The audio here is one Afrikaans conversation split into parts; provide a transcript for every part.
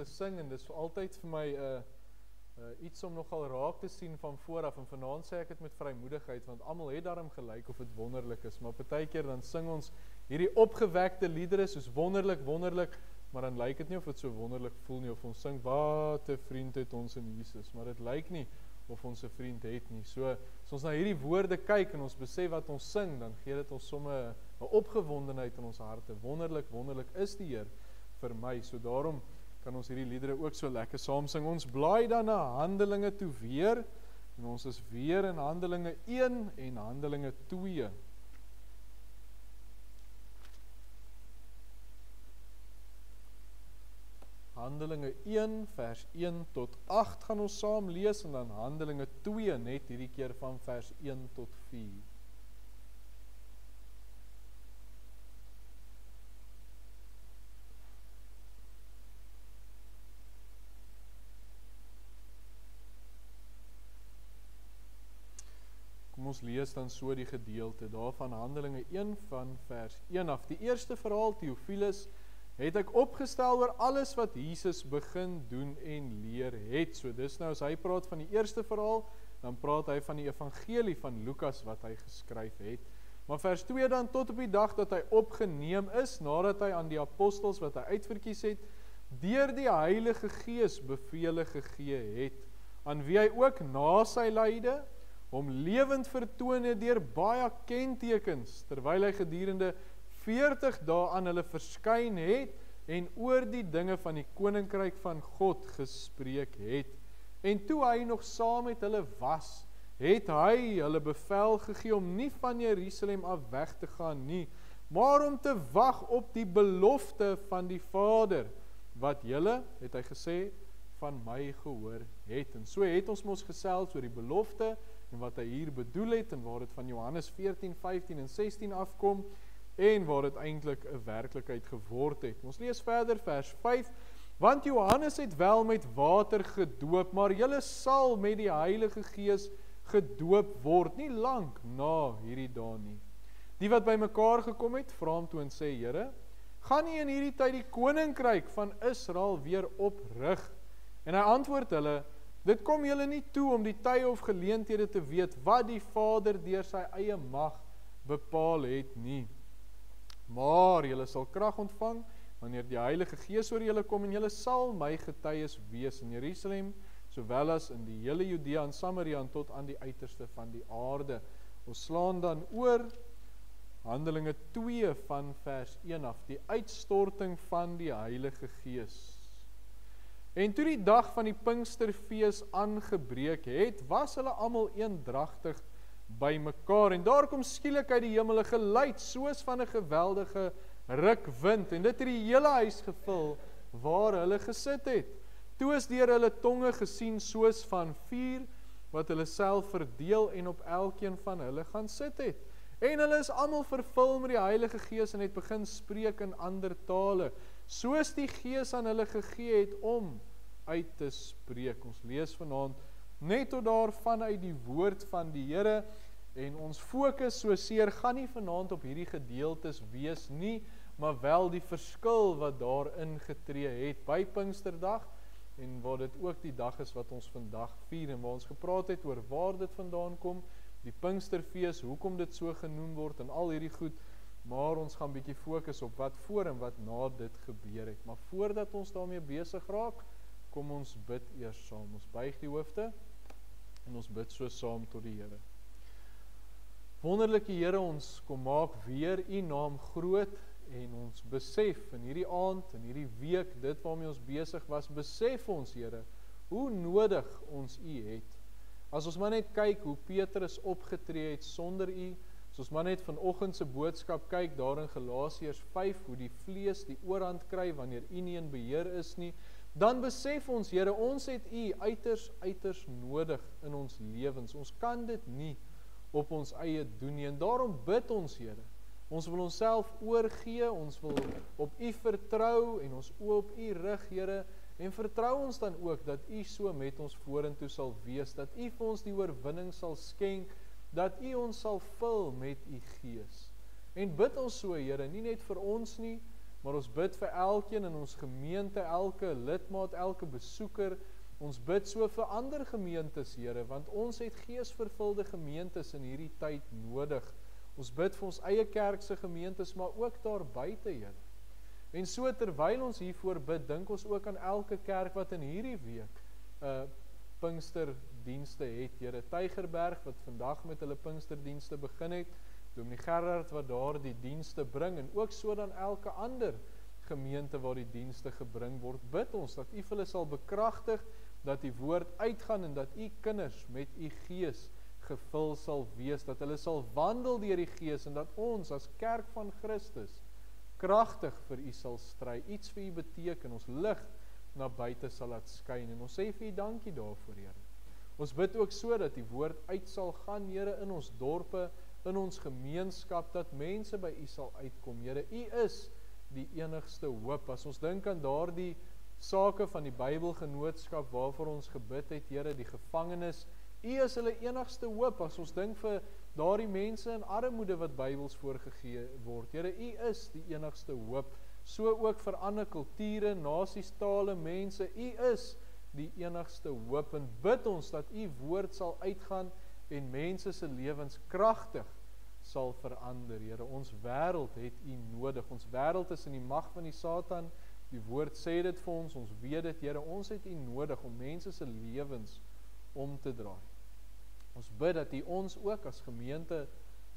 te sing, en dis altyd vir my iets om nogal raak te sien van vooraf, en vanaand sê ek dit met vrymoedigheid, want almal het daarom gelyk of dit wonderlik is, maar partykeer dan sing ons hierdie opgewekte liedere, soos wonderlik, wonderlik, maar dan lyk dit nie of dit so wonderlik voel nie, of ons sing, wat 'n vriend het ons in Jesus, maar dit lyk nie of ons 'n vriend het nie. So, as ons na hierdie woorde kyk en ons besef wat ons sing, dan gee dit ons somme 'n opgewondenheid in ons harte. Wonderlik, wonderlik is die Heer vir my. So daarom kan ons hierdie liedere ook so lekker saam sing. Ons blaai dan na Handelinge toe weer, en ons is weer in Handelinge 1 en Handelinge 2. Handelinge 1 vers 1 tot 8 gaan ons saam lees, en dan Handelinge 2 net hierdie keer van vers 1 tot 4. Kom ons lees dan so die gedeelte daarvan, Handelinge 1 van vers 1 af. Die eerste verhaal, Theophilus, het ek opgestel oor alles wat Jesus begin doen en leer het. So dis nou, as hy praat van die eerste verhaal, dan praat hy van die evangelie van Lukas wat hy geskryf het. Maar vers 2 dan, tot op die dag dat hy opgeneem is, nadat hy aan die apostels wat hy uitverkies het, deur die Heilige Gees bevele gegee het, aan wie hy ook na sy lyde, hom lewend vertoon het deur baie kentekens, terwyl hy gedurende 40 dae aan hulle verskyn het, en oor die dinge van die koninkryk van God gespreek het. En toe hy nog saam met hulle was, het hy hulle bevel gegee om nie van Jerusalem af weg te gaan nie, maar om te wag op die belofte van die Vader, wat julle, het hy gesê, van my gehoor het. En so het ons mos gesels oor die belofte, en wat hy hier bedoel het, en waar dit van Johannes 14, 15 en 16 afkom, en waar dit eintlik 'n werklikheid geword het. Ons lees verder vers 5, want Johannes het wel met water gedoop, maar julle sal met die Heilige Gees gedoop word, nie lank na hierdie dae nie. Die wat by mekaar gekom het, vra hom toe en sê, Here, gaan nie in hierdie tyd die koninkryk van Israel weer oprig? En hy antwoord hulle, dit kom julle nie toe om die tye of geleenthede te weet, wat die Vader deur sy eie mag bepaal het nie. Maar julle sal krag ontvang, wanneer die Heilige Gees oor julle kom, en julle sal my getuies wees in Jerusalem, sowel as in die hele Judea en Samaria, en tot aan die uiterste van die aarde. Ons slaan dan oor Handelinge 2 van vers 1 af, die uitstorting van die Heilige Gees. En toe die dag van die Pinksterfees aangebreek het, was hulle almal eendragtig by mekaar, en daar kom skielik uit die hemel 'n geluid, soos van 'n geweldige rukwind, en dit het die hele huis gevul, waar hulle gesit het. Toe is deur hulle tonge gesien, soos van vuur, wat hulle self verdeel, en op elkeen van hulle gaan sit het. En hulle is almal vervul met die Heilige Gees, en het begin spreek in ander tale, soos die Gees aan hulle gegee het om uit te spreek. Ons lees vanaand net tot daar vanuit die woord van die Here, en ons fokus so seer gaan nie vanaand op hierdie gedeeltes wees nie, maar wel die verskil wat daarin getree het by Pinksterdag, en waar dit ook die dag is wat ons vandag vier, en waar ons gepraat het oor waar dit vandaan kom, die Pinksterfees, hoekom dit so genoem word, en al hierdie goed, maar ons gaan bietjie fokus op wat voor en wat na dit gebeur het. Maar voordat ons daarmee besig raak, kom ons bid eers saam. Ons buig die hoofde, en ons bid so saam tot die Here. Wonderlike Here, ons kom maak weer U naam groot, en ons besef in hierdie aand, in hierdie week, dit waarmee ons besig was, besef ons, Here, hoe nodig ons U het. As ons maar net kyk hoe Petrus opgetree het sonder U, as ons maar net vanoggend se boodskap kyk, daar in Galasiërs 5, hoe die vlees die oorhand kry, wanneer U nie in beheer is nie, dan besef ons, Here, ons het U uiters nodig in ons lewens. Ons kan dit nie op ons eie doen nie, en daarom bid ons, Here. Ons wil onsself oorgee, ons wil op U vertrou, en ons oë op U rig, Here, en vertrou ons dan ook, dat U so met ons vorentoe sal wees, dat U vir ons die oorwinning sal skenk, dat U ons sal vul met U Gees. En bid ons so, Here, nie net vir ons nie, maar ons bid vir elkeen in ons gemeente, elke lidmaat, elke besoeker. Ons bid so vir ander gemeentes, Here, want ons het geesvervulde gemeentes in hierdie tyd nodig. Ons bid vir ons eie kerkse gemeentes, maar ook daar buite, Here. En so terwyl ons hiervoor bid, dink ons ook aan elke kerk wat in hierdie week Pinksterdienste het, Here. Tygerberg wat vandag met hulle Pinksterdienste begin het, Dominee Gerard wat daar die dienste bring, en ook so dan elke ander gemeente waar die dienste gebring word, bid ons dat U hulle sal bekragtig, dat die woord uitgaan en dat U kinders met U gees gevul sal wees, dat hulle sal wandel deur die gees en dat ons as kerk van Christus kragtig vir U sal stry, iets vir U beteken, ons lig na buite sal laat skyn, en ons sê vir U dankie daarvoor, Here. Ons bid ook so dat die woord uit sal gaan, Here, in ons dorpe, in ons gemeenskap, dat mense by U sal uitkom, Here. U is die enigste hoop. As ons dink aan daardie sake van die Bybelgenootskap waarvoor ons gebid het, Here, die gevangenes, U is hulle enigste hoop. As ons dink vir daardie mense in armoede wat Bybels voorgegee word, Here, U is die enigste hoop. So ook vir ander kulture, nasies, tale, mense, U is die enigste hoop, en bid ons dat U woord sal uitgaan en mense se lewens kragtig sal verander, Here. Ons wêreld het U nodig. Ons wêreld is in die mag van die Satan. Die woord sê dit vir ons weet dit, Here. Ons het U nodig om mense se lewens om te draai. Ons bid dat U ons ook as gemeente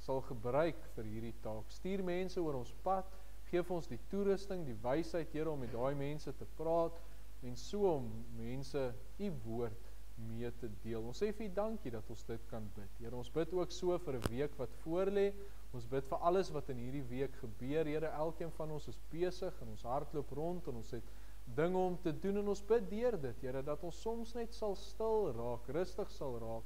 sal gebruik vir hierdie taak. Stuur mense oor ons pad, geef ons die toerusting, die wysheid, Here, om met daai mense te praat, en so om mense U woord mee te deel. Ons sê vir U dankie dat ons dit kan bid, Here. Ons bid ook so vir 'n week wat voorlê. Ons bid vir alles wat in hierdie week gebeur, Here. Elkeen van ons is besig en ons hardloop rond en ons het dinge om te doen, en ons bid deur dit, Here, dat ons soms net sal stil raak, rustig sal raak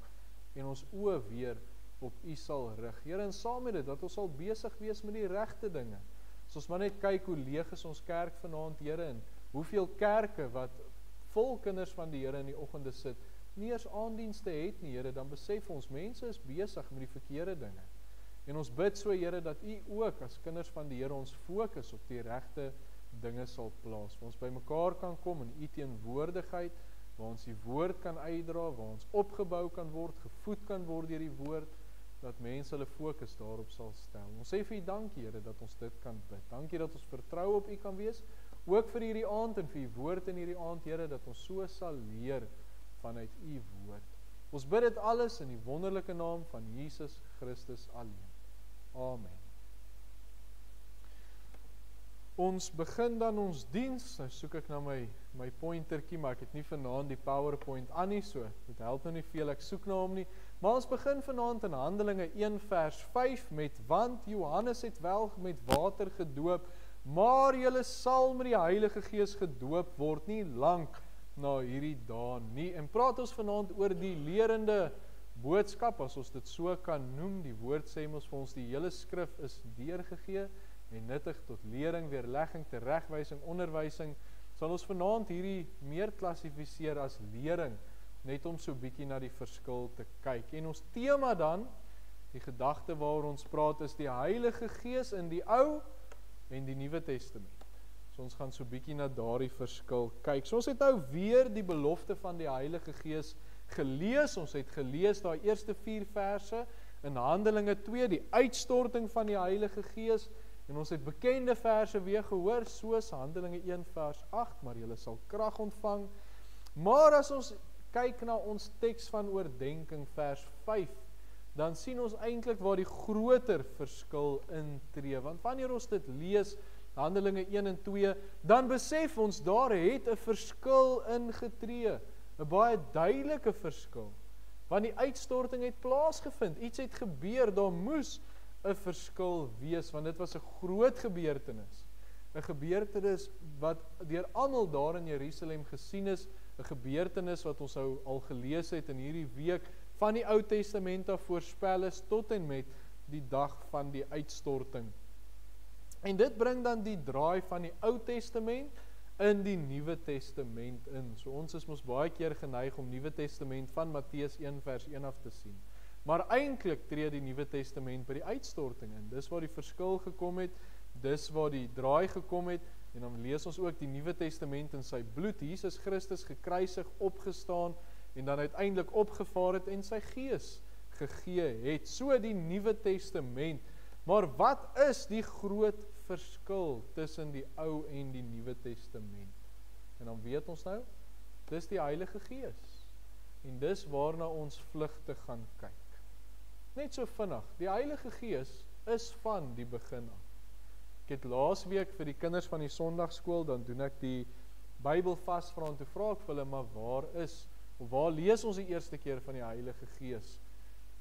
en ons oë weer op U sal rig, Here. En saam met dit dat ons sal besig wees met die regte dinge. As ons maar net kyk hoe leeg is ons kerk vanaand, Here, en hoeveel kerke wat vol kinders van die Here in die oggende sit, nie eers aanddienste het nie, Here, dan besef ons, mense is besig met die verkeerde dinge. En ons bid so, Here, dat U ook as kinders van die Here ons fokus op die regte dinge sal plaas, waar ons by mekaar kan kom in U teenwoordigheid, waar ons die woord kan uitdra, waar ons opgebou kan word, gevoed kan word deur die woord, dat mense hulle fokus daarop sal stel. Ons sê vir U dankie, Here, dat ons dit kan bid. Dankie dat ons vertrou op U kan wees, ook vir hierdie aand en vir U woord in hierdie aand, Here, dat ons so sal leer vanuit U woord. Ons bid dit alles in die wonderlike naam van Jesus Christus alleen. Amen. Ons begin dan ons diens. Nou soek ek na my pointertjie, maar ek het nie vanaand die PowerPoint aan nie, so dit help nou nie veel, ek soek na hom nie. Maar ons begin vanaand in Handelinge 1 vers 5 met, want Johannes het wel met water gedoop, maar julle sal met die Heilige Gees gedoop word nie lank na hierdie dae nie. En praat ons vanaand oor die lerende boodskap, as ons dit so kan noem. Die woord sê ons vir ons, die hele skrif is deurgegee en nuttig tot lering, weerlegging, teregwysing, onderwysing. Sal ons vanaand hierdie meer klassifiseer as lering, net om so bietjie na die verskil te kyk. En ons tema dan, die gedagte waaroor ons praat, is die Heilige Gees in die Ou en die Nuwe Testament. So ons gaan so bietjie na daardie verskil kyk. So ons het nou weer die belofte van die Heilige Gees gelees. Ons het gelees daai eerste 4 verse in Handelinge 2, die uitstorting van die Heilige Gees. En ons het bekende verse weer gehoor, soos Handelinge 1 vers 8, maar julle sal krag ontvang. Maar as ons kyk na ons teks van oordenking vers 5, dan sien ons eintlik waar die groter verskil intree. Want wanneer ons dit lees, Handelinge 1 en 2, dan besef ons, daar het 'n verskil ingetree, 'n baie duidelike verskil. Want die uitstorting het plaasgevind, iets het gebeur, daar moes 'n verskil wees, want dit was 'n groot gebeurtenis. 'n Gebeurtenis wat deur almal daar in Jerusalem gesien is, 'n gebeurtenis wat ons al gelees het in hierdie week, van die Ou Testament af voorspel is, tot en met die dag van die uitstorting. En dit bring dan die draai van die Ou Testament in die Nuwe Testament in. So ons is mos baie keer geneig om Nuwe Testament van Matteus 1 vers 1 af te sien. Maar eintlik tree die Nuwe Testament by die uitstorting in. Dis waar die verskil gekom het. dis waar die draai gekom het, en dan lees ons ook die Nuwe Testament in sy bloed, Jesus Christus gekruisig, opgestaan, en dan uiteindelik opgevaar het, en sy gees gegee het. So die Nuwe Testament. Maar wat is die groot verskil tussen die Ou en die Nuwe Testament? En dan weet ons nou, dis die Heilige Gees. En dis waarna ons vlugtig gaan kyk. Net so vinnig, die Heilige Gees is van die begin af. Ek het laasweek vir die kinders van die Sondagskool, dan doen ek die Bybel vasvra, en toe vra ek vir hulle, maar waar lees ons die eerste keer van die Heilige Gees?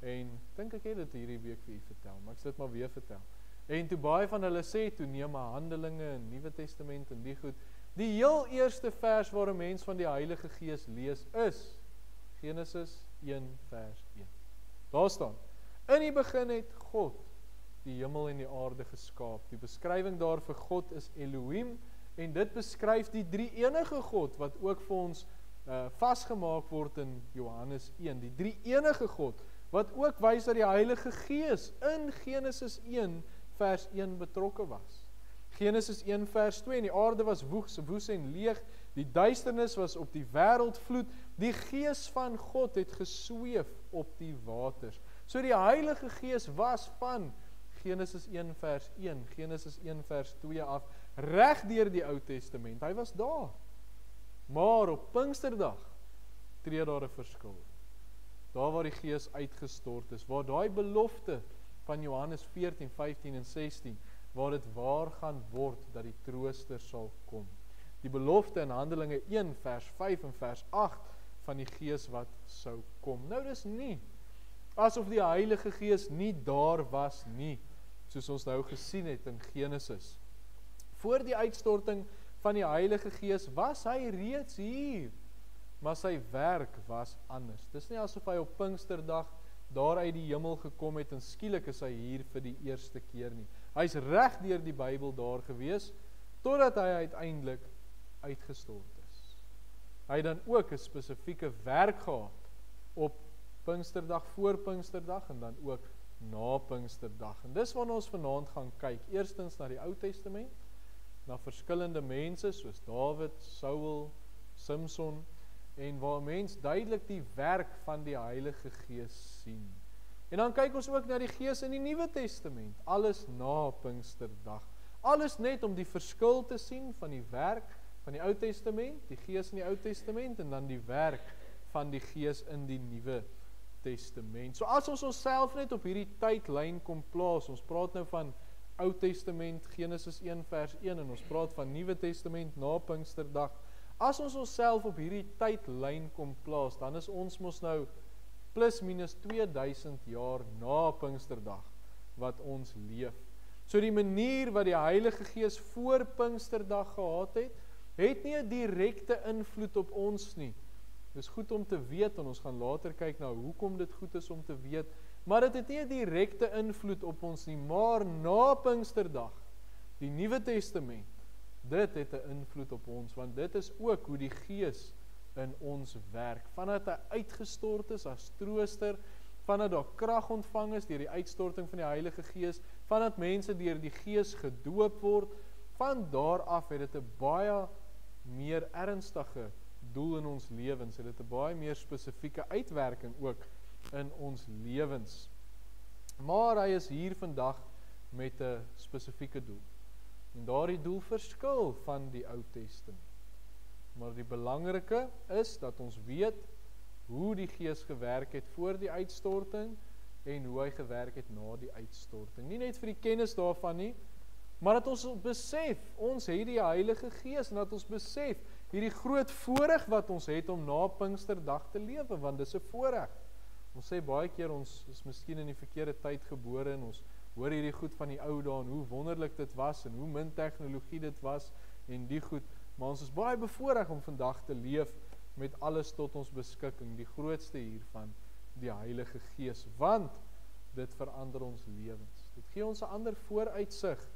En dink ek het dit hierdie week vir u vertel, maar ek sal dit maar weer vertel. En toe baie van hulle sê, toe neem maar Handelinge en Nuwe Testament en die goed. Die heel eerste vers waar 'n mens van die Heilige Gees lees is Genesis 1 vers 1. Daar staan, in die begin het God die hemel en die aarde geskaap. Die beskrywing daar vir God is Elohim, en dit beskryf die drie enige God, wat ook vir ons vasgemaak word in Johannes 1. Die drie enige God, wat ook wys dat die Heilige Gees in Genesis 1 vers 1 betrokke was. Genesis 1 vers 2, en die aarde was woes en leeg, die duisternis was op die wêreldvloed, die Gees van God het gesweef op die waters. So die Heilige Gees was van Genesis 1 vers 1, Genesis 1 vers 2 af, reg deur die Ou Testament. Hy was daar. Maar op Pinksterdag tree daar 'n verskil. Daar waar die Gees uitgestort is, waar daai belofte van Johannes 14, 15 en 16, waar dit waar gaan word dat die Trooster sal kom. Die belofte in Handelinge 1 vers 5 en vers 8 van die Gees wat sou kom. Nou dis nie asof die Heilige Gees nie daar was nie, soos ons nou gesien het in Genesis. Voor die uitstorting van die Heilige Gees was hy reeds hier, maar sy werk was anders. Dis nie asof hy op Pinksterdag daar uit die hemel gekom het en skielik is hy hier vir die eerste keer nie. Hy's reg deur die Bybel daar gewees, totdat hy uiteindelik uitgestort is. Hy het dan ook 'n spesifieke werk gehad op Pinksterdag, voor Pinksterdag en dan ook na Pinksterdag. En dis waarna ons vanaand gaan kyk. Eerstens na die Ou Testament, na verskillende mense soos Dawid, Saul, Samson, en waar mens duidelik die werk van die Heilige Gees sien. En dan kyk ons ook na die Gees in die Nuwe Testament, alles na Pinksterdag. Alles net om die verskil te sien van die werk van die Ou Testament, die Gees in die Ou Testament, en dan die werk van die Gees in die Nuwe Testament. So as ons onsself net op hierdie tydlyn kom plaas, ons praat nou van Ou Testament, Genesis 1 vers 1, en ons praat van Nuwe Testament na Pinksterdag. As ons onsself op hierdie tydlyn kom plaas, dan is ons mos nou plus minus 2000 jaar na Pinksterdag wat ons leef. So die manier wat die Heilige Gees voor Pinksterdag gehad het nie 'n direkte invloed op ons nie. Dis goed om te weet, en ons gaan later kyk na hoekom dit goed is om te weet, maar dit het nie 'n direkte invloed op ons nie, maar na Pinksterdag, die Nuwe Testament, dit het 'n invloed op ons, want dit is ook hoe die Gees in ons werk. Vandat hy uitgestort is as trooster, vandat daar krag ontvang is deur die uitstorting van die Heilige Gees, vandat mense deur die Gees gedoop word, van daar af het dit 'n baie meer ernstige doel in ons lewens, het dit 'n baie meer spesifieke uitwerking ook in ons lewens. Maar hy is hier vandag met 'n spesifieke doel. En daardie doel verskil van die Ou Testament. Maar die belangrike is dat ons weet hoe die Gees gewerk het voor die uitstorting en hoe hy gewerk het na die uitstorting. Nie net vir die kennis daarvan nie, maar dat ons besef, ons het die Heilige Gees, en dat ons besef, hierdie groot voorreg wat ons het om na Pinksterdag te lewe, want dis 'n voorreg. Ons sê baie keer, ons is miskien in die verkeerde tyd gebore, en ons hoor hierdie goed van die ou dae, en hoe wonderlik dit was, en hoe min tegnologie dit was, en die goed, maar ons is baie bevoorreg om vandag te leef, met alles tot ons beskikking, die grootste hiervan, die Heilige Gees, want dit verander ons lewens. Dit gee ons 'n ander vooruitsig.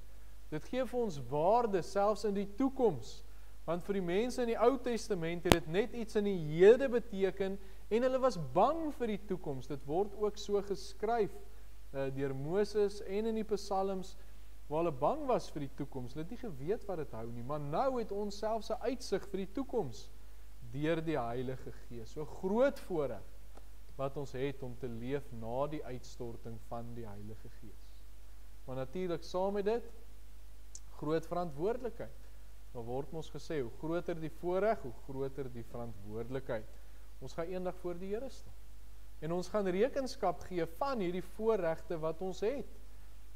Dit gee vir ons waarde, selfs in die toekoms. Want vir die mense in die Ou Testament het dit net iets in die hede beteken, en hulle was bang vir die toekoms. Dit word ook so geskryf deur Moses en in die Psalms, waar hulle bang was vir die toekoms, hulle het nie geweet wat dit hou nie, maar nou het ons selfs 'n uitsig vir die toekoms, deur die Heilige Gees. So groot voorreg wat ons het om te leef na die uitstorting van die Heilige Gees. Maar natuurlik saam met dit, groot verantwoordelikheid. Daar word ons gesê, hoe groter die voorreg, hoe groter die verantwoordelikheid. Ons gaan eendag voor die Here staan. En ons gaan rekenskap gee van hierdie voorregte wat ons het.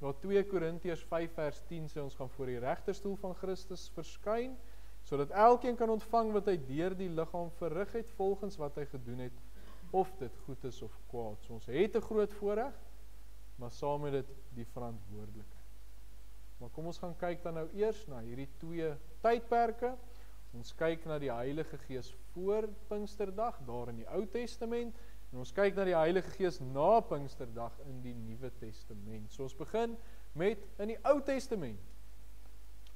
Na 2 Korintiërs 5 vers 10 sê ons gaan voor die regterstoel van Christus verskyn, sodat elkeen kan ontvang wat hy deur die liggaam verrig het, volgens wat hy gedoen het, of dit goed is of kwaad. So ons het 'n groot voorreg, maar saam met dit die verantwoordelikheid. Maar kom ons gaan kyk dan nou eers na hierdie 2 tydperke. Ons kyk na die Heilige Gees voor Pinksterdag, daar in die Ou Testament, en ons kyk na die Heilige Gees na Pinksterdag in die Nuwe Testament. So ons begin met in die Ou Testament.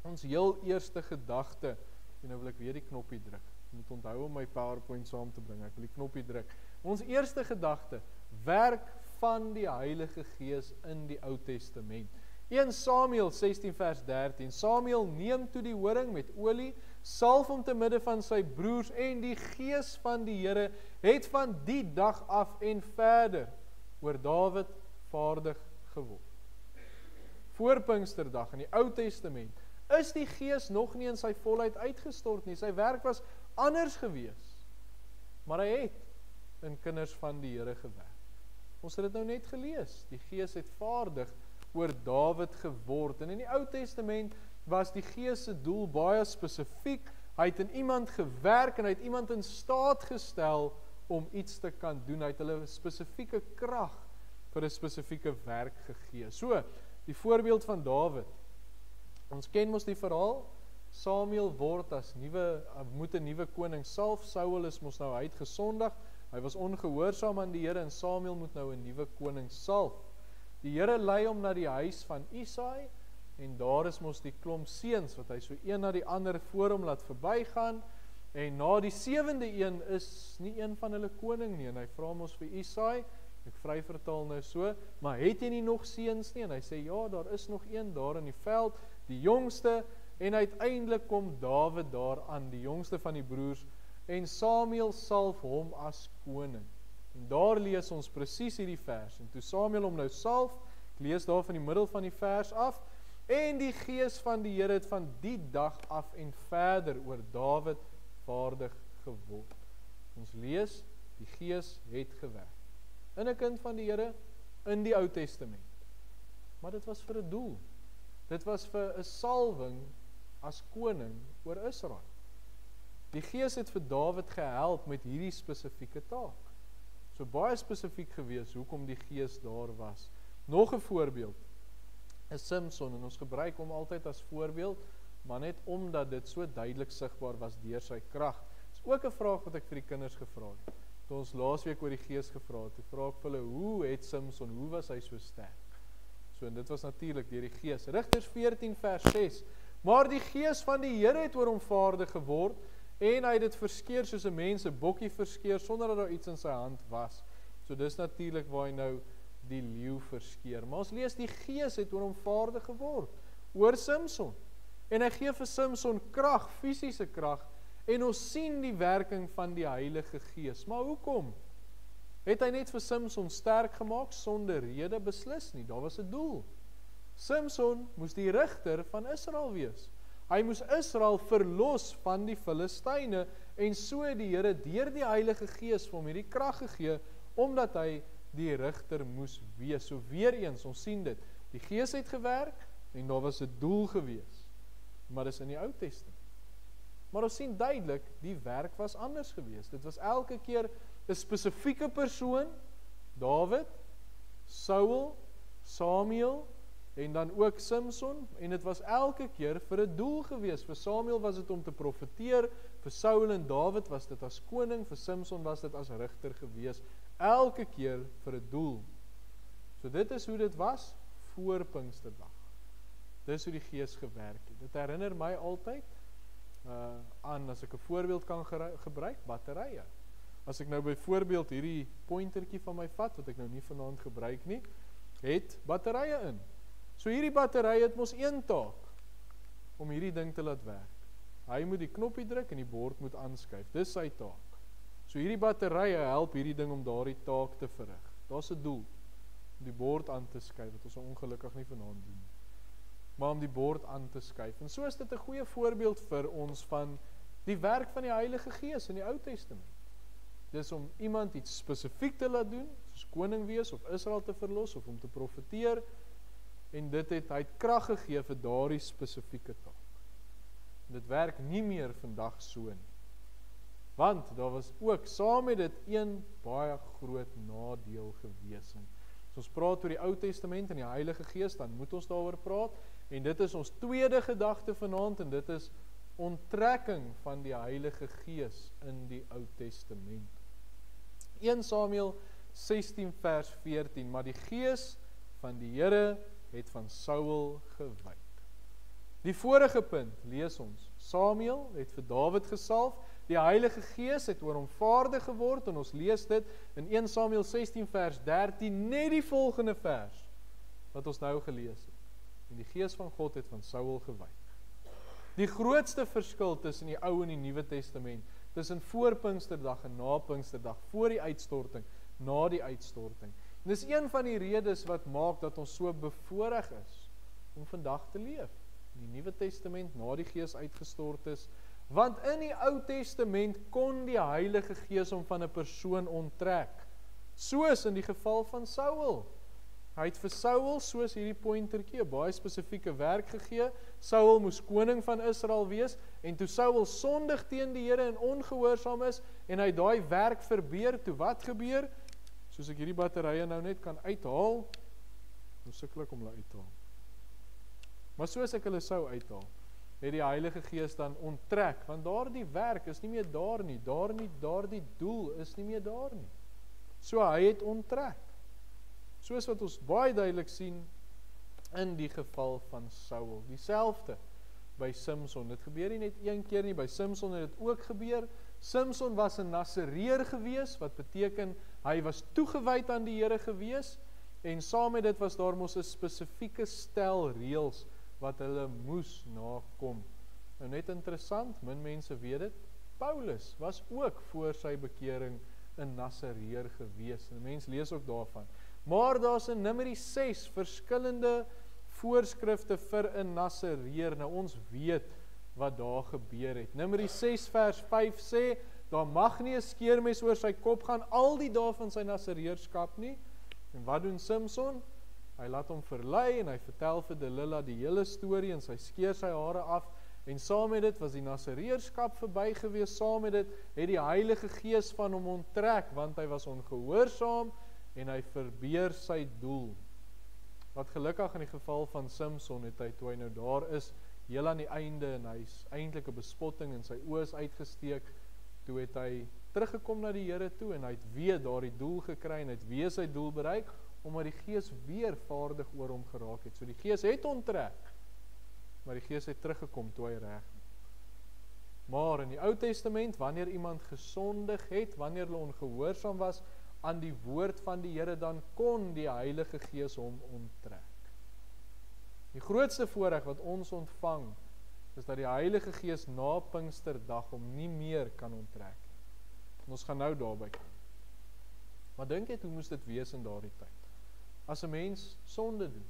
Ons heel eerste gedagte, en nou wil ek weer die knoppie druk. Ek moet onthou om my PowerPoint saam te bring, ek wil die knoppie druk. Ons eerste gedagte, werk van die Heilige Gees in die Ou Testament. 1 Samuel 16 vers 13, Samuel neem toe die horing met olie, salf hom te midde van sy broers, en die Gees van die Here het van die dag af en verder oor Dawid vaardig geword. Voor Pinksterdag in die Ou Testament is die Gees nog nie in sy volheid uitgestort nie, sy werk was anders gewees, maar hy het in kinders van die Here gewerk. Ons het dit nou net gelees, die Gees het vaardig oor Dawid geword, en in die Ou Testament was die Gees se doel baie spesifiek, hy het in iemand gewerk, en hy het iemand in staat gestel om iets te kan doen, hy het hulle 'n spesifieke krag vir 'n spesifieke werk gegee. So, die voorbeeld van Dawid, ons ken mos die verhaal, Samuel word as moet 'n nuwe koning salf, Saul is mos nou uitgesondig, hy was ongehoorsaam aan die Here, en Samuel moet nou 'n nuwe koning salf. Die Here lei hom na die huis van Isaai, en daar is mos die klomp seuns, wat hy so een na die ander voor hom laat verbygaan, en na die 7de een is nie een van hulle koning nie, en hy vra mos vir Isaai, ek vry vertaal nou so, maar het jy nie nog seuns nie? En hy sê, ja, daar is nog een daar in die veld, die jongste, en uiteindelik kom Dawid daar aan, die jongste van die broers, en Samuel salf hom as koning. En daar lees ons presies hierdie vers, en toe Samuel hom nou salf, ek lees daar van die middel van die vers af, en die Gees van die Here het van die dag af en verder oor Dawid vaardig geword. Ons lees, die Gees het gewerk in 'n kind van die Here in die Ou Testament. Maar dit was vir 'n doel. Dit was vir 'n salwing as koning oor Israel. Die Gees het vir Dawid gehelp met hierdie spesifieke taak. So baie spesifiek gewees hoekom die Gees daar was. Nog 'n voorbeeld is Samson, en ons gebruik hom altyd as voorbeeld, maar net omdat dit so duidelik sigbaar was deur sy krag. Dis ook 'n vraag wat ek vir die kinders gevra het. Toe ons laasweek oor die Gees gevra het, toe vra ek vir hulle, hoe het Samson, hoe was hy so sterk? So, en dit was natuurlik deur die Gees. Rigters 14 vers 6, maar die Gees van die Here het oor hom vaardig geword, en hy het dit verskeer soos 'n mens 'n bokkie verskeer, sonder dat daar iets in sy hand was. So dis natuurlik waar hy nou die leeu verskeer. Maar ons lees, die Gees het oor hom vaardig geword, oor Samson. En hy gee vir Samson krag, fisiese krag, en ons sien die werking van die Heilige Gees. Maar hoekom? Het hy net vir Samson sterk gemaak, sonder rede? Beslis nie, daar was 'n doel. Samson moes die rigter van Israel wees. Hy moes Israel verlos van die Filistyne, en so het die Here deur die Heilige Gees vir hom hierdie krag gegee, omdat hy die rigter moes wees. So weer eens, ons sien dit, die Gees het gewerk, en daar was 'n doel gewees, maar dis in die Ou Testament. Maar ons sien duidelik, die werk was anders gewees. Dit was elke keer 'n spesifieke persoon, Dawid, Saul, Samuel, en dan ook Samson, en dit was elke keer vir 'n doel gewees. Vir Samuel was dit om te profeteer, vir Saul en Dawid was dit as koning, vir Samson was dit as rigter gewees, elke keer vir 'n doel. So dit is hoe dit was voor Pinksterdag. Dis hoe die Gees gewerk het. Dit herinner my altyd aan, as ek 'n voorbeeld kan gebruik, batterye. As ek nou byvoorbeeld hierdie pointertjie van my vat, wat ek nou nie vanaand gebruik nie, het batterye in. So hierdie battery het mos een taak, om hierdie ding te laat werk. Hy moet die knoppie druk en die bord moet aanskuif, dis sy taak. So hierdie batterye help hierdie ding om daardie taak te verrig. Daar's 'n doel, om die bord aan te skuif, wat ons ongelukkig nie vanaand doen, maar om die bord aan te skuif. En so is dit 'n goeie voorbeeld vir ons van die werk van die Heilige Gees in die Ou Testament. Dis om iemand iets spesifiek te laat doen, soos koning wees of Israel te verlos of om te profeteer, en hy het krag gegee vir daardie spesifieke taak. En dit werk nie meer vandag so nie. Want daar was ook saam met dit een baie groot nadeel gewees. En as ons praat oor die Ou Testament en die Heilige Gees, dan moet ons daaroor praat. En dit is ons tweede gedagte vanaand, en dit is onttrekking van die Heilige Gees in die Ou Testament. 1 Samuel 16 vers 14, maar die Gees van die Here het van Saul gewyk. Die vorige punt lees ons, Samuel het vir Dawid gesalf, die Heilige Gees het oor hom vaardig geword, en ons lees dit in 1 Samuel 16 vers 13, net die volgende vers, wat ons nou gelees het. En die Gees van God het van Saul gewyk. Die grootste verskil tussen die Ou en die Nuwe Testament, tussen voor Pinksterdag en na Pinksterdag, voor die uitstorting, na die uitstorting. En dis een van die redes wat maak dat ons so bevoorreg is om vandag te leef. In die Nuwe Testament, na die Gees uitgestort is, want in die Ou Testament kon die Heilige Gees hom van 'n persoon onttrek, soos in die geval van Saul. Hy het vir Saul, soos hierdie pointertjie, 'n baie spesifieke werk gegee. Saul moes koning van Israel wees, en toe Saul sondig teen die Here en ongehoorsaam is, en hy daai werk verbeur, toe wat gebeur? Soos ek hierdie batterye nou net kan uithaal, nou sukkel ek om hulle uithaal. Maar soos ek hulle sou uithaal, het die Heilige Gees dan onttrek, want daardie werk is nie meer daar nie, daardie doel is nie meer daar nie. So hy het onttrek. Soos wat ons baie duidelik sien in die geval van Saul. Dieselfde by Samson. Dit gebeur nie net een keer nie, by Samson het dit ook gebeur. Samson was 'n Nasareer gewees, wat beteken hy was toegewyd aan die Here gewees, en saam met dit was daar mos 'n spesifieke stel reëls wat hulle moes nakom. Nou net interessant, min mense weet dit, Paulus was ook voor sy bekering 'n Nasareer gewees. En mense lees ook daarvan. Maar daar's in Numeri 6 verskillende voorskrifte vir 'n Nasareer. Nou ons weet wat daar gebeur het. Numeri 6 vers 5 sê, daar mag nie 'n skeermes oor sy kop gaan al die dae van sy Nasareerskap nie. En wat doen Samson? Hy laat hom verlei en hy vertel vir Delila die hele storie en sy skeer sy hare af. En saam met dit was die Nasareerskap verby gewees. Saam met dit het die Heilige Gees van hom onttrek, want hy was ongehoorsaam en hy verbeur sy doel. Wat gelukkig in die geval van Samson het hy, toe hy nou daar is, heel aan die einde, en hy is eintlik 'n bespotting en sy oë is uitgesteek, toe het hy teruggekom na die Here toe en hy het weer daardie doel gekry en hy het weer sy doel bereik, omdat die Gees weer vaardig oor hom geraak het. So die Gees het onttrek, maar die Gees het teruggekom toe hy reg maak. Maar in die Ou Testament, wanneer iemand gesondig het, wanneer hulle ongehoorsaam was aan die woord van die Here, dan kon die Heilige Gees hom onttrek. Die grootste voorreg wat ons ontvang, is dat die Heilige Gees na Pinksterdag hom nie meer kan onttrek. En ons gaan nou daarby kom. Maar dink jy, hoe moes dit wees in daardie tyd? As 'n mens sonde doen,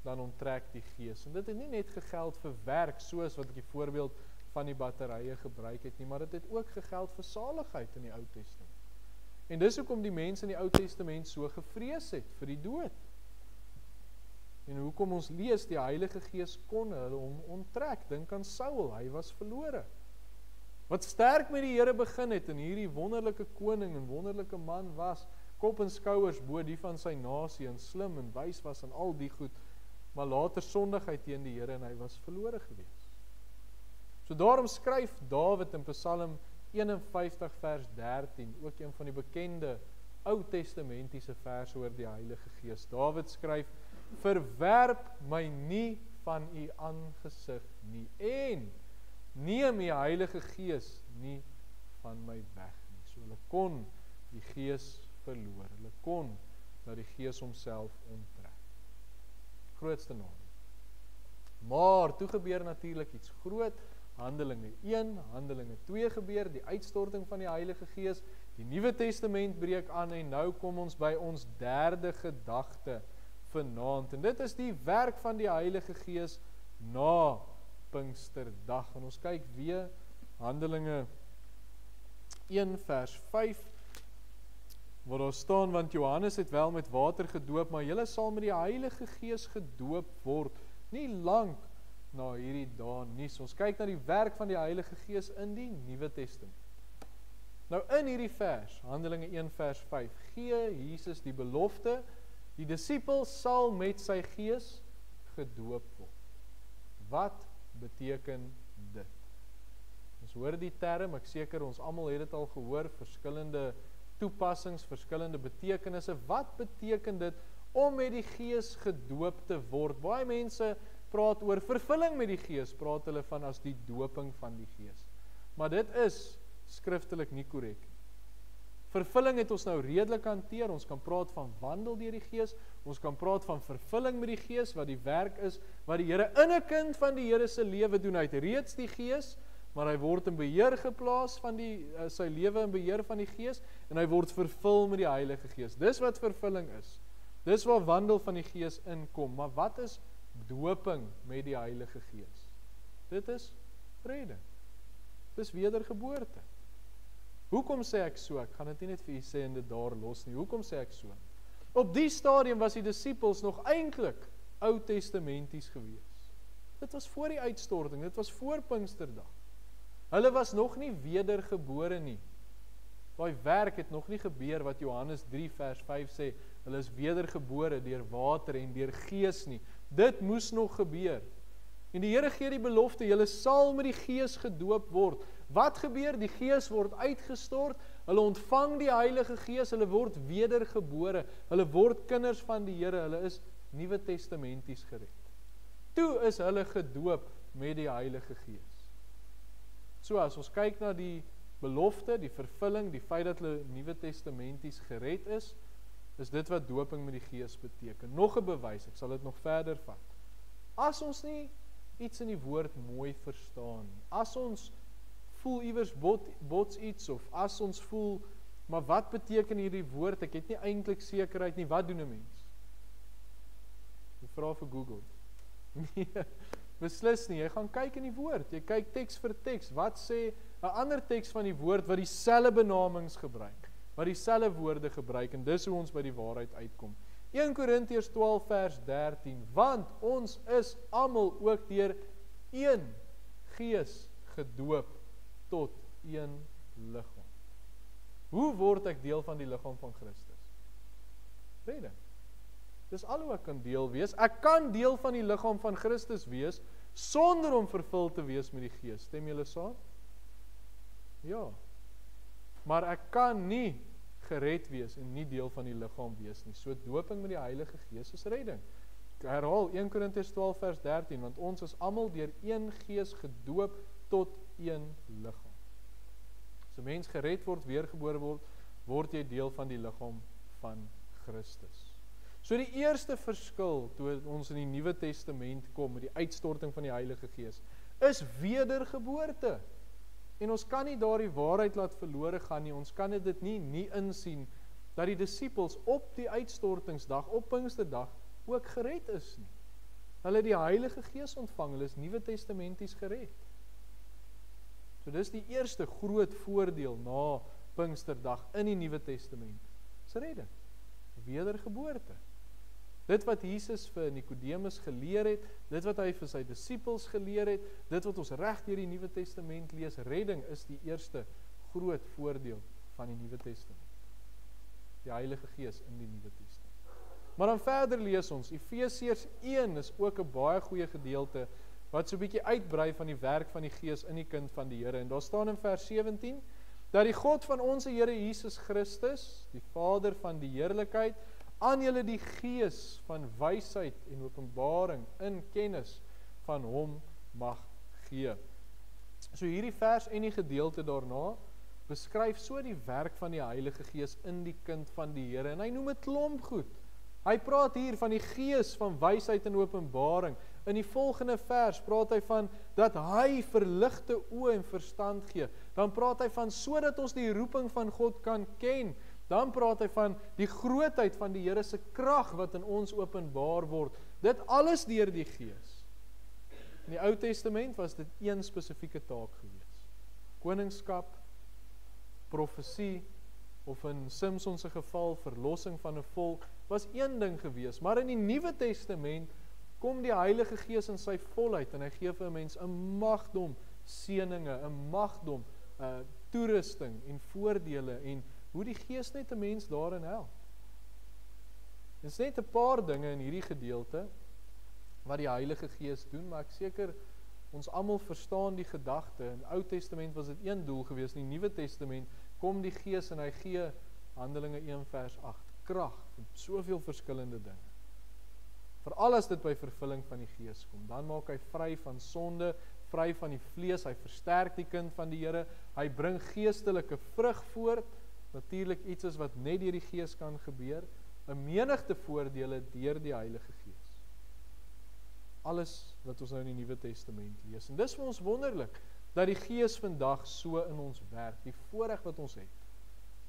dan onttrek die Gees. En dit het nie net gegeld vir werk, soos wat ek die voorbeeld van die batterye gebruik het nie, maar dit het ook gegeld vir saligheid in die Ou Testament. En dis hoekom die mense in die Ou Testament so gevrees het vir die dood. En hoekom ons lees, die Heilige Gees kon hulle hom onttrek. Dink aan Saul, hy was verlore. Wat sterk met die Here begin het, en hierdie wonderlike koning en wonderlike man was, kop en skouers bo die van sy nasie, en slim en wys was en al die goed, maar later sondigheid teen die Here en hy was verlore gewees. So daarom skryf Dawid in Psalm 51 vers 13, ook een van die bekende Ou Testamentiese verse oor die Heilige Gees. Dawid skryf, verwerp my nie van u aangesig nie, en neem die Heilige Gees nie van my weg nie. So hulle kon die Gees verloor, hulle kon dat die Gees homself onttrek. grootste nadeel. Maar toe gebeur natuurlik iets groot. Handelinge 1, Handelinge 2 gebeur, die uitstorting van die Heilige Gees, die Nuwe Testament breek aan en nou kom ons by ons derde gedagte vanaand. En dit is die werk van die Heilige Gees na Pinksterdag. En ons kyk weer Handelinge 1 vers 5, waar daar staan, want Johannes het wel met water gedoop, maar julle sal met die Heilige Gees gedoop word, nie lank na hierdie dae nie. So ons kyk na die werk van die Heilige Gees in die Nuwe Testament. Nou in hierdie vers, Handelinge 1 vers 5, gee Jesus die belofte, die disipels sal met sy Gees gedoop word. Wat beteken dit? Ons hoor die term, ek seker ons almal het dit al gehoor, verskillende toepassings, verskillende betekenisse. Wat beteken dit om met die Gees gedoop te word? Baie mense praat oor vervulling met die Gees, praat hulle van as die doping van die Gees. Maar dit is skriftelik nie korrek. Vervulling het ons nou redelik hanteer, ons kan praat van wandel deur die Gees, ons kan praat van vervulling met die Gees, wat die werk is, wat die Here in 'n kind van die Here se lewe doen. Hy het reeds die Gees, maar hy word in beheer geplaas van sy lewe in beheer van die Gees, en hy word vervul met die Heilige Gees. Dis wat vervulling is. Dis waar wandel van die Gees inkom. Maar wat is doping met die Heilige Gees? Dit is redding. Dis wedergeboorte. Hoekom sê ek so? Ek gaan dit nie net vir u sê en dit daar los nie. Hoekom sê ek so? Op die stadium was die disipels nog eintlik Ou-testamenties gewees. Dit was voor die uitstorting, dit was voor Pinksterdag. Hulle was nog nie wedergebore nie. Daai werk het nog nie gebeur wat Johannes 3 vers 5 sê, hulle is wedergebore deur water en deur Gees nie. Dit moes nog gebeur. En die Here gee die belofte, julle sal met die Gees gedoop word. Wat gebeur? Die Gees word uitgestort, hulle ontvang die Heilige Gees, hulle word wedergebore, hulle word kinders van die Here, hulle is Nuwe Testamenties gered. Toe is hulle gedoop met die Heilige Gees. So as ons kyk na die belofte, die vervulling, die feit dat hulle Nuwe Testamenties gered is dit wat doping met die Gees beteken. Nog 'n bewys, ek sal dit nog verder vat. As ons nie iets in die woord mooi verstaan, as ons voel iewers bots iets, of as ons voel, maar wat beteken hierdie woord, ek het nie eintlik sekerheid nie, wat doen 'n mens? Jy vra vir Google. Nee, beslis nie, jy gaan kyk in die woord, jy kyk teks vir teks, wat sê 'n ander teks van die woord, wat dieselfde benamings gebruik, wat dieselfde woorde gebruik, en dis hoe ons by die waarheid uitkom. 1 Korintiërs 12 vers 13, want ons is almal ook deur een Gees gedoop tot een liggaam. Hoe word ek deel van die liggaam van Christus? Redding. Dis al hoe ek kan deel wees. Ek kan deel van die liggaam van Christus wees, sonder om vervul te wees met die Gees. Stem julle saam? Ja. Maar ek kan nie gered wees en nie deel van die liggaam wees nie. So doping met die Heilige Gees is redding. Ek herhaal 1 Korintiërs 12 vers 13, want ons is almal deur een Gees gedoop tot een liggaam. As 'n mens gered word, weergebore word, word jy deel van die liggaam van Christus. So die eerste verskil toe ons in die Nuwe Testament kom met die uitstorting van die Heilige Gees, is wedergeboorte. En ons kan nie daardie waarheid laat verlore gaan nie, ons kan dit nie insien, dat die disipels op die uitstortingsdag, op Pinksterdag, ook gered is nie. Hulle het die Heilige Gees ontvang, hulle is Nuwe Testamenties gered. So dis die eerste groot voordeel na Pinksterdag in die Nuwe Testament, is redding, wedergeboorte. Dit wat Jesus vir Nikodemus geleer het, dit wat hy vir sy disipels geleer het, dit wat ons reg deur die Nuwe Testament lees, redding is die eerste groot voordeel van die Nuwe Testament. Die Heilige Gees in die Nuwe Testament. Maar dan verder lees ons, Efesiërs 1 is ook 'n baie goeie gedeelte, wat so 'n bietjie uitbrei van die werk van die Gees in die kind van die Here. En daar staan in vers 17, dat die God van ons Here Jesus Christus, die Vader van die heerlikheid, aan julle die Gees van wysheid en openbaring in kennis van hom mag gee. So hierdie vers en die gedeelte daarna beskryf so die werk van die Heilige Gees in die kind van die Here, en hy noem 'n klomp goed Hy praat hier van die gees van wysheid en openbaring. In die volgende vers praat hy van dat hy verligte oë en verstand gee. Dan praat hy van sodat ons die roeping van God kan ken. Dan praat hy van die grootheid van die Here se krag wat in ons openbaar word. Dit alles deur die Gees. In die Ou Testament was dit een spesifieke taak gewees. Koningskap, profesie, of in Simson se geval, verlossing van 'n volk, was een ding gewees. Maar in die Nuwe Testament kom die Heilige Gees in sy volheid, en hy gee vir 'n mens 'n magdom seëninge, 'n magdom toerusting en voordele, en hoe die Gees net 'n mens daarin help. Dit is net 'n paar dinge in hierdie gedeelte wat die Heilige Gees doen, maar ek seker ons almal verstaan die gedagte. In die Ou Testament was dit een doel gewees, in die Nuwe Testament kom die Gees en hy gee Handelinge 1 vers 8, krag, en soveel verskillende dinge. Veral as dit by vervulling van die Gees kom, dan maak hy vry van sonde, vry van die vlees, hy versterk die kind van die Here, hy bring geestelike vrug voort, natuurlik iets is wat net deur die Gees kan gebeur, 'n menigte voordele deur die Heilige Gees. Alles wat ons nou in die Nuwe Testament lees. En dis vir ons wonderlik, dat die Gees vandag so in ons werk, die voorreg wat ons het,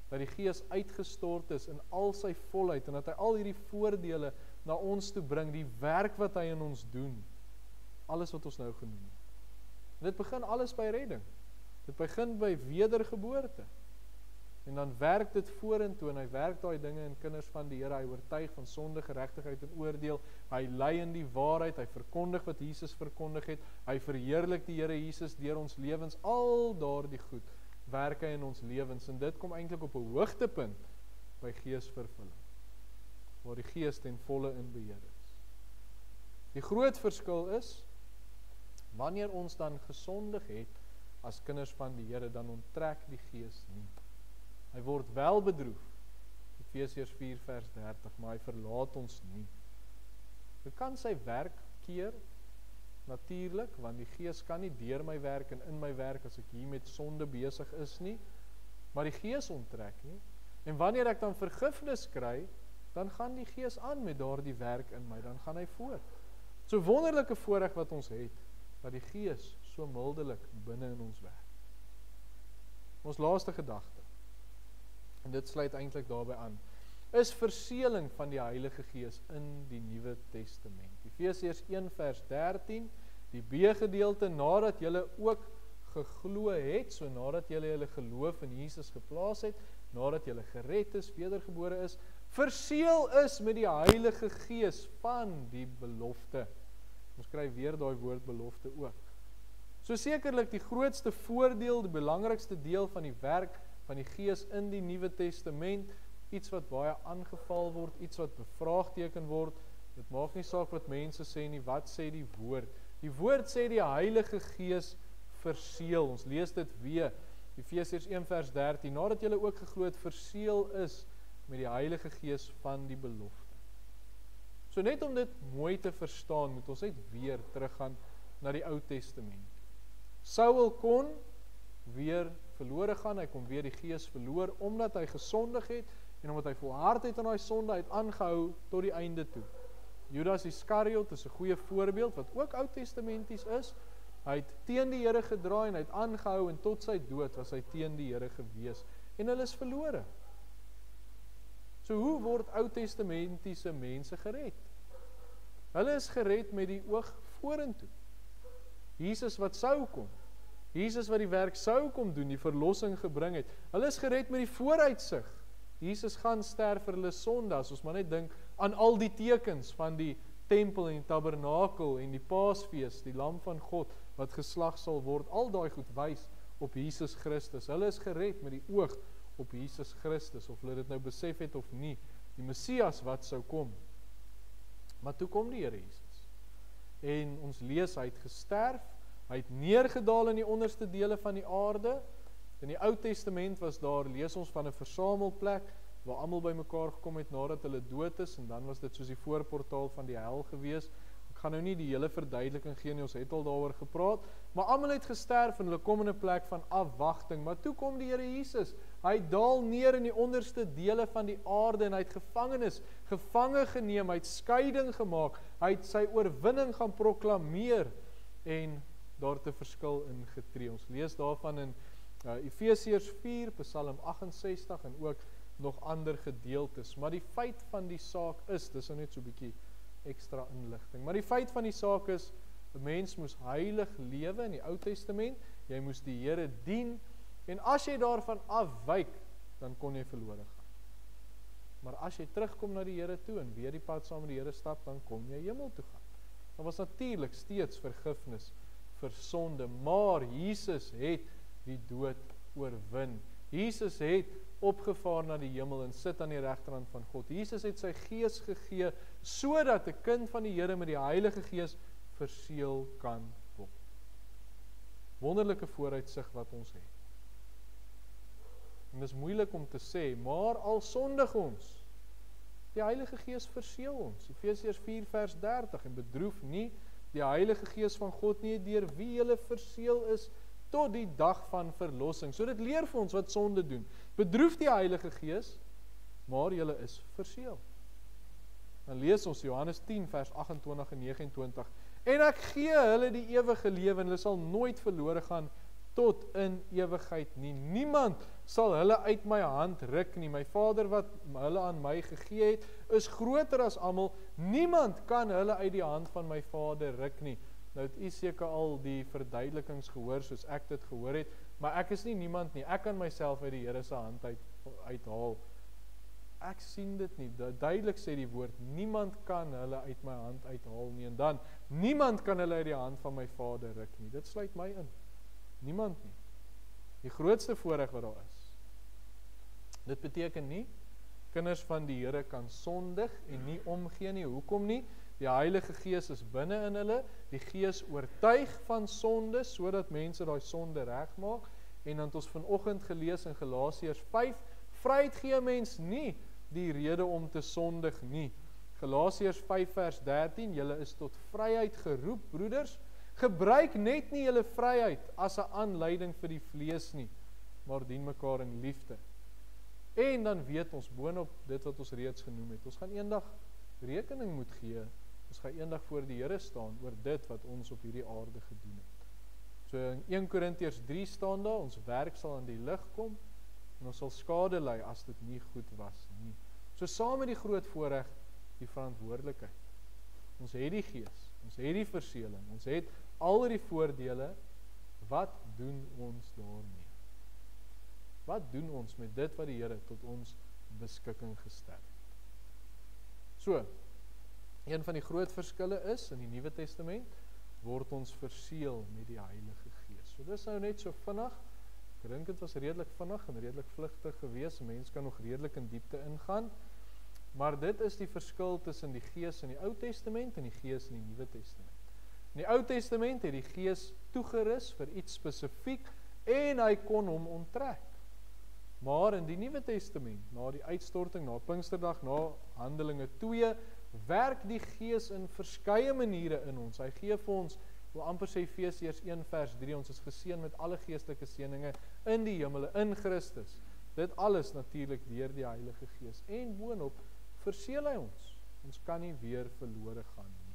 dat die Gees uitgestort is in al sy volheid, en dat hy al hierdie voordele na ons toe bring, die werk wat hy in ons doen, alles wat ons nou genoem het. En dit begin alles by redding, dit begin by wedergeboorte, en dan werk dit vorentoe, en hy werk daai dinge in kinders van die Here, hy oortuig van sonde, geregtigheid en oordeel, hy lei in die waarheid, hy verkondig wat Jesus verkondig het, hy verheerlik die Here Jesus deur ons lewens, al daardie goed, werk hy in ons lewens, en dit kom eintlik op 'n hoogtepunt by geesvervulling, waar die Gees ten volle in beheer is. Die groot verskil is, wanneer ons dan gesondig het, as kinders van die Here, dan onttrek die Gees nie. Hy word wel bedroef, Efesiërs 4 vers 30, maar hy verlaat ons nie. Hy kan sy werk keer, natuurlik, want die Gees kan nie deur my werk en in my werk as ek hier met sonde besig is nie, maar die Gees onttrek nie. En wanneer ek dan vergifnis kry, dan gaan die Gees aan met daardie werk in my, dan gaan hy voort. So wonderlike voorreg wat ons het, dat die Gees so mildelik binne in ons werk. Ons laaste gedagte, en dit sluit eintlik daarbey aan, is verseëling van die Heilige Gees in die Nuwe Testament. Efesiërs 1 vers 13, die B-gedeelte, nadat julle ook geglo het, so nadat julle julle geloof in Jesus geplaas het, nadat julle gered is, wedergebore is, verseël is met die Heilige Gees van die belofte. Ons kry weer daai woord belofte ook. So sekerlik die grootste voordeel, die belangrikste deel van die werk van die Gees in die Nuwe Testament, iets wat baie aangeval word, iets wat bevraagteken word, dit maak nie saak wat mense sê nie, wat sê die woord? Die woord sê die Heilige Gees verseël, ons lees dit weer, Efesiërs 1 vers 13, nadat julle ook geglo het, verseël is met die Heilige Gees van die belofte. So net om dit mooi te verstaan, moet ons net weer teruggaan na die Ou Testament. Saul kon weer verlore gaan, hy kon weer die Gees verloor, omdat hy gesondig het, en omdat hy volhard het in daai sonde, hy het aangehou tot die einde toe. Judas Iskariot is 'n goeie voorbeeld, wat ook Oud-testamenties is, hy het teen die Here gedraai, en hy het aangehou, en tot sy dood was hy teen die Here gewees, en hulle is verlore. So hoe word Oud-testamentiese mense gered? Hulle is gered met die oog vorentoe. Jesus wat sou kom, Jesus wat die werk sou kom doen, die verlossing gebring het. Hulle is gered met die vooruitsig. Jesus gaan sterf vir hulle sonde, as ons maar net dink aan al die tekens van die tempel en die tabernakel en die Paasfees, die lam van God wat geslag sal word, al daai goed wys op Jesus Christus. Hulle is gered met die oog op Jesus Christus, of hulle dit nou besef het of nie, die Messias wat sou kom. Maar toe kom die Here Jesus. En ons lees, hy het gesterf, hy het neergedaal in die onderste dele van die aarde. In die Ou Testament was daar, lees ons van 'n versamelplek, waar almal bymekaar gekom het nadat hulle dood is, en dan was dit soos die voorportaal van die hel gewees. Ek gaan nou nie die hele verduideliking gee nie, ons het al daaroor gepraat, maar almal het gesterf en hulle kom in 'n plek van afwagting, maar toe kom die Here Jesus, hy daal neer in die onderste dele van die aarde en hy het gevange geneem, hy het skeiding gemaak, hy het sy oorwinning gaan proklameer en daar te verskil in getree. Ons lees daarvan in Efesiërs 4, Psalm 68 en ook nog ander gedeeltes, maar die feit van die saak is, dis nou net so 'n bietjie ekstra inligting, maar die feit van die saak is, 'n mens moes heilig lewe in die Ou Testament, jy moes die Here dien, en as jy daarvan afwyk, dan kon jy verlore gaan. Maar as jy terugkom na die Here toe, en weer die pad saam met die Here stap, dan kom jy hemel toe gaan. Daar was natuurlik steeds vergifnis vir sonde, maar Jesus het die dood oorwin. Jesus het opgevaar na die hemel en sit aan die regterhand van God. Jesus het sy gees gegee, sodat 'n kind van die Here met die Heilige Gees verseël kan word. Wonderlike vooruitsig wat ons het. En dit is moeilik om te sê, maar al sondig ons, die Heilige Gees verseël ons. Efesiërs 4 vers 30, en bedroef nie die Heilige Gees van God nie, deur wie julle verseël is tot die dag van verlossing. So dit leer vir ons wat sonde doen. Bedroef die Heilige Gees, maar julle is verseël. Dan lees ons Johannes 10 vers 28 en 29. En ek gee hulle die ewige lewe en hulle sal nooit verlore gaan tot in ewigheid nie. Niemand sal hulle uit my hand ruk nie. My Vader wat hulle aan my gegee het, is groter as almal. Niemand kan hulle uit die hand van my Vader ruk nie. Nou het u seker al die verduidelikings gehoor soos ek dit gehoor het, maar ek is nie niemand nie. Ek kan myself uit die Here se hand uithaal. Ek sien dit nie. Duidelik sê die woord, niemand kan hulle uit my hand uithaal nie. En dan, niemand kan hulle uit die hand van my Vader ruk nie. Dit sluit my in. Niemand nie. Die grootste voorreg wat daar is. Dit beteken nie, kinders van die Here kan sondig en nie omgee nie. Hoekom nie? Die Heilige Gees is binne in hulle. Die Gees oortuig van sonde, sodat mense daai sonde regmaak. En dan het ons vanoggend gelees in Galasiërs 5, vryheid gee mens nie die rede om te sondig nie. Galasiërs 5 vers 13, julle is tot vryheid geroep, broeders. Gebruik net nie julle vryheid as 'n aanleiding vir die vlees nie, maar dien mekaar in liefde. En dan weet ons, boonop dit wat ons reeds genoem het, ons gaan eendag rekening moet gee, ons gaan eendag voor die Here staan oor dit wat ons op hierdie aarde gedoen het. So in 1 Korintiërs 3 staan daar, ons werk sal aan die lig kom, en ons sal skade ly as dit nie goed was nie. So saam met die groot voorreg, die verantwoordelikheid. Ons het die Gees, ons het die verseëling, ons het al die voordele. Wat doen ons daarmee? Wat doen ons met dit wat die Here tot ons beskikking gestel het? So, een van die groot verskille is, in die Nuwe Testament, word ons verseël met die Heilige Gees. So dis nou net so vinnig, ek dink dit was redelik vinnig en redelik vlugtig gewees, mens kan nog redelik in diepte ingaan, maar dit is die verskil tussen die Gees in die Ou Testament en die Gees in die Nuwe Testament. In die Ou Testament het die Gees toegerus vir iets spesifiek en hy kon hom onttrek. Maar in die Nuwe Testament, na die uitstorting, na Pinksterdag, na Handelinge 2, werk die Gees in verskeie maniere in ons. Hy gee vir ons, wil amper sê Efesiërs 1 vers 3, ons is geseën met alle geestelike seëninge in die hemele, in Christus. Dit alles natuurlik deur die Heilige Gees. En boonop verseël hy ons. Ons kan nie weer verlore gaan nie.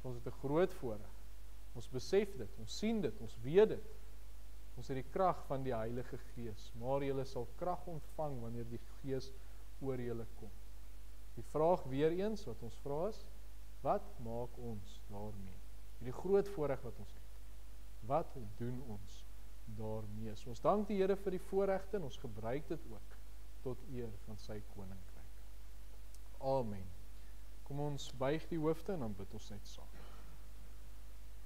So ons het 'n groot voorreg. Ons besef dit, ons sien dit, ons weet dit. Ons het die krag van die Heilige Gees, maar julle sal krag ontvang wanneer die Gees oor julle kom. Die vraag weer eens wat ons vra is, wat maak ons daarmee? Die groot voorreg wat ons het. Wat doen ons daarmee? So ons dank die Here vir die voorregte en ons gebruik dit ook tot eer van sy koninkryk. Amen. Kom ons buig die hoofde en dan bid ons net saam.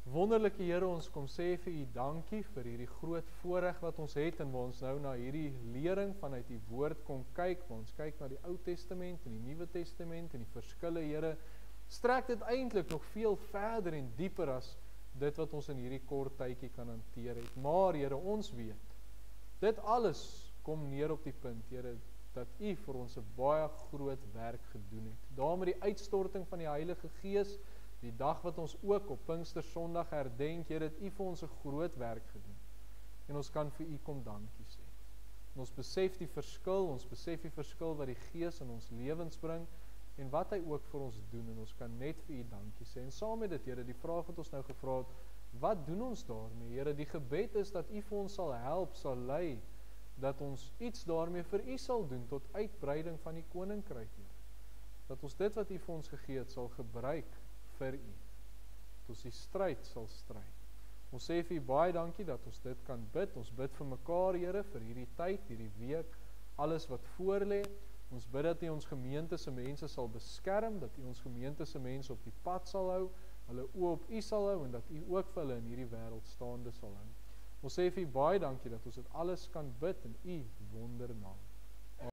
Wonderlike Here, ons kom sê vir U dankie vir hierdie groot voorreg wat ons het en waar ons nou na hierdie lering vanuit U woord kon kyk, waar ons kyk na die Ou Testament en die Nuwe Testament en die verskille, Here, strek dit eintlik nog veel verder en dieper as dit wat ons in hierdie kort tydjie kan hanteer het. Maar Here, ons weet, dit alles kom neer op die punt, Here, dat U vir ons 'n baie groot werk gedoen het. Daar met die uitstorting van die Heilige Gees, Die dag wat ons ook op Pinkstersondag herdenk, Here, het U vir ons 'n groot werk gedoen. En ons kan vir U kom dankie sê. En ons besef die verskil wat die Gees in ons lewens bring, en wat hy ook vir ons doen, en ons kan net vir U dankie sê. En saam met dit, Here, die vraag wat ons nou gevra het, wat doen ons daarmee? Here, die gebed is dat U vir ons sal help, sal lei, dat ons iets daarmee vir U sal doen, tot uitbreiding van die koninkryk, Here. Dat ons dit wat U vir ons gegee het, sal gebruik vir U. Dat ons die stryd sal stryd. Ons sê vir U baie dankie dat ons dit kan bid. Ons bid vir mekaar, Here, vir hierdie tyd, hierdie week, alles wat voor lê. Ons bid dat U ons gemeente se mense sal beskerm, dat U ons gemeente se mense op die pad sal hou, hulle oë op U sal hou, en dat U ook vir hulle in hierdie wêreld staande sal hou. Ons sê vir U baie dankie dat ons dit alles kan bid in U wondernaam.